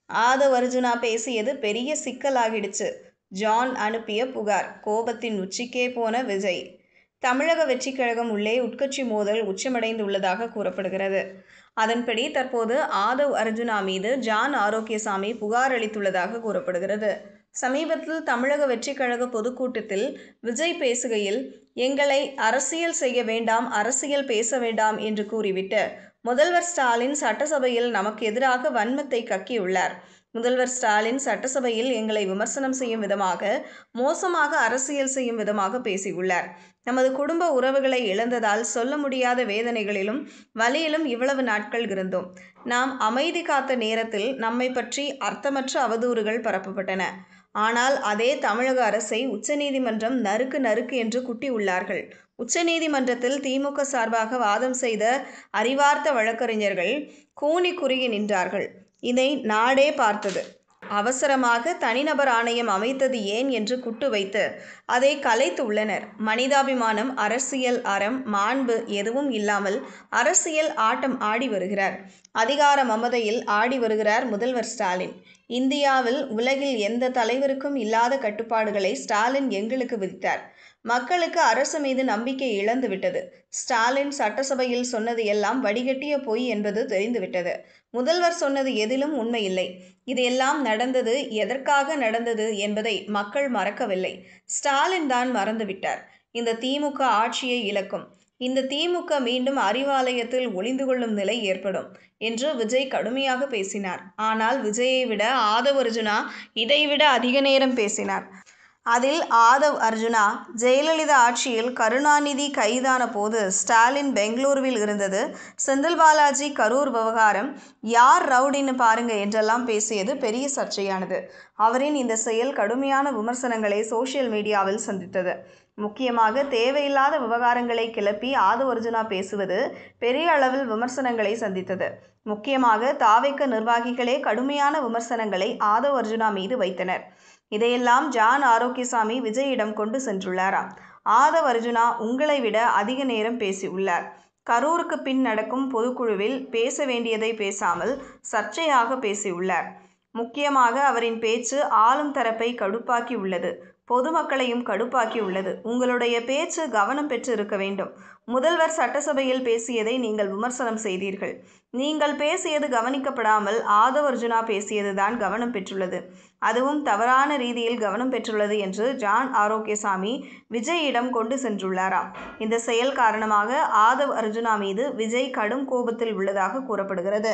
ஆதவ் அர்ஜுனா பேசியது பெரிய சிக்கலாகிடுச்சு. ஜான் அனுப்பிய புகார். கோபத்தின் உச்சிக்கே போன விஜய். தமிழக வெற்றிக் கழகம் உள்ளே உட்கட்சி மோதல் உச்சமடைந்துள்ளதாக கூறப்படுகிறது. அதன்படி தற்போது ஆதவ் அர்ஜுனா மீது ஜான் ஆரோக்கியசாமி புகார் அளித்துள்ளதாக கூறப்படுகிறது. சமீபத்தில் தமிழக வெற்றிக் கழக பொதுக்கூட்டத்தில் விஜய் பேசுகையில், எங்களை அரசியல் செய்ய வேண்டாம், அரசியல் பேச வேண்டாம் என்று கூறிவிட்டு முதல்வர் ஸ்டாலின் சட்டசபையில் நமக்கு எதிராக வன்மத்தை கக்கியுள்ளார். முதல்வர் ஸ்டாலின் சட்டசபையில் எங்களை விமர்சனம் செய்யும் விதமாக, மோசமாக அரசியல் செய்யும் விதமாக பேசியுள்ளார். நமது குடும்ப உறவுகளை இழந்ததால் சொல்ல முடியாத வேதனைகளிலும் வலியிலும் இவ்வளவு நாட்கள் இருந்தோம். நாம் அமைதி காத்த நேரத்தில் நம்மை பற்றி அர்த்தமற்ற அவதூறுகள் பரப்பப்பட்டன. ஆனால் அதே தமிழக அரசை உச்சநீதிமன்றம் நறுக்கு நறுக்கு என்று குட்டியுள்ளார்கள். உச்சநீதிமன்றத்தில் திமுக சார்பாக வாதம் செய்த அறிவார்ந்த வழக்கறிஞர்கள் கூனி குறுகி நின்றார்கள். இதை நாடே பார்த்தது. அவசரமாக தனிநபர் ஆணையம் அமைத்தது ஏன் என்று குட்டு வைத்து அதை கலைத்து உள்ளனர். மனிதாபிமானம், அரசியல் அறம், மாண்பு எதுவும் இல்லாமல் அரசியல் ஆட்டம் ஆடி வருகிறார். அதிகார மமதையில் ஆடி வருகிறார் முதல்வர் ஸ்டாலின். இந்தியாவில் உலகில் எந்த தலைவருக்கும் இல்லாத கட்டுப்பாடுகளை ஸ்டாலின் எங்களுக்கு விதித்தார். மக்களுக்கு அரசு மீது நம்பிக்கை இழந்துவிட்டது. ஸ்டாலின் சட்டசபையில் சொன்னது எல்லாம் வடிகட்டிய பொய் என்பது தெரிந்துவிட்டது. முதல்வர் சொன்னது எதிலும் உண்மையில்லை. இது எல்லாம் நடந்தது எதற்காக நடந்தது என்பதை மக்கள் மறக்கவில்லை. ஸ்டாலின் தான் மறந்துவிட்டார். இந்த திமுக ஆட்சியை இழக்கும். இந்த திமுக மீண்டும் அறிவாலயத்தில் ஒளிந்து கொள்ளும் நிலை ஏற்படும் என்று விஜய் கடுமையாக பேசினார். ஆனால் விஜயை விட ஆதவ் அர்ஜுனா இதைவிட அதிக நேரம் பேசினார். அதில் ஆதவ் அர்ஜுனா, ஜெயலலிதா ஆட்சியில் கருணாநிதி கைதான போது ஸ்டாலின் பெங்களூருவில் இருந்தது, செந்தில் பாலாஜி கரூர் விவகாரம், யார் ரவுடின்னு பாருங்க என்றெல்லாம் பேசியது பெரிய சர்ச்சையானது. அவரின் இந்த செயல் கடுமையான விமர்சனங்களை சோசியல் மீடியாவில் சந்தித்தது. முக்கியமாக தேவையில்லாத விவகாரங்களை கிளப்பி ஆதவ் அர்ஜுனா பேசுவது பெரிய அளவில் விமர்சனங்களை சந்தித்தது. முக்கியமாக தாவேக நிர்வாகிகளே கடுமையான விமர்சனங்களை ஆதவ் அர்ஜுனா மீது வைத்தனர். இதையெல்லாம் ஜான் ஆரோக்கியசாமி விஜயிடம் கொண்டு சென்றுள்ளாராம். ஆதவ் அர்ஜுனா உங்களை விட அதிக நேரம் பேசியுள்ளார். கரூருக்கு பின் நடக்கும் பொதுக்குழுவில் பேச வேண்டியதை பேசாமல் சர்ச்சையாக பேசியுள்ளார். முக்கியமாக அவரின் பேச்சு ஆளும் தரப்பை கடுப்பாக்கி உள்ளது, பொதுமக்களையும் கடுப்பாக்கி உள்ளது. உங்களுடைய பேச்சு கவனம் பெற்று இருக்க வேண்டும். முதல்வர் சட்டசபையில் பேசியதை நீங்கள் விமர்சனம் செய்தீர்கள். நீங்கள் பேசியது கவனிக்கப்படாமல் ஆதவ் அர்ஜுனா பேசியது தான் கவனம் பெற்றுள்ளது. அதுவும் தவறான ரீதியில் கவனம் பெற்றுள்ளது என்று ஜான் ஆரோக்கியசாமி விஜயிடம் கொண்டு சென்றுள்ளாராம். இந்த செயல் காரணமாக ஆதவ் அர்ஜுனா மீது விஜய் கடும் கோபத்தில் உள்ளதாக கூறப்படுகிறது.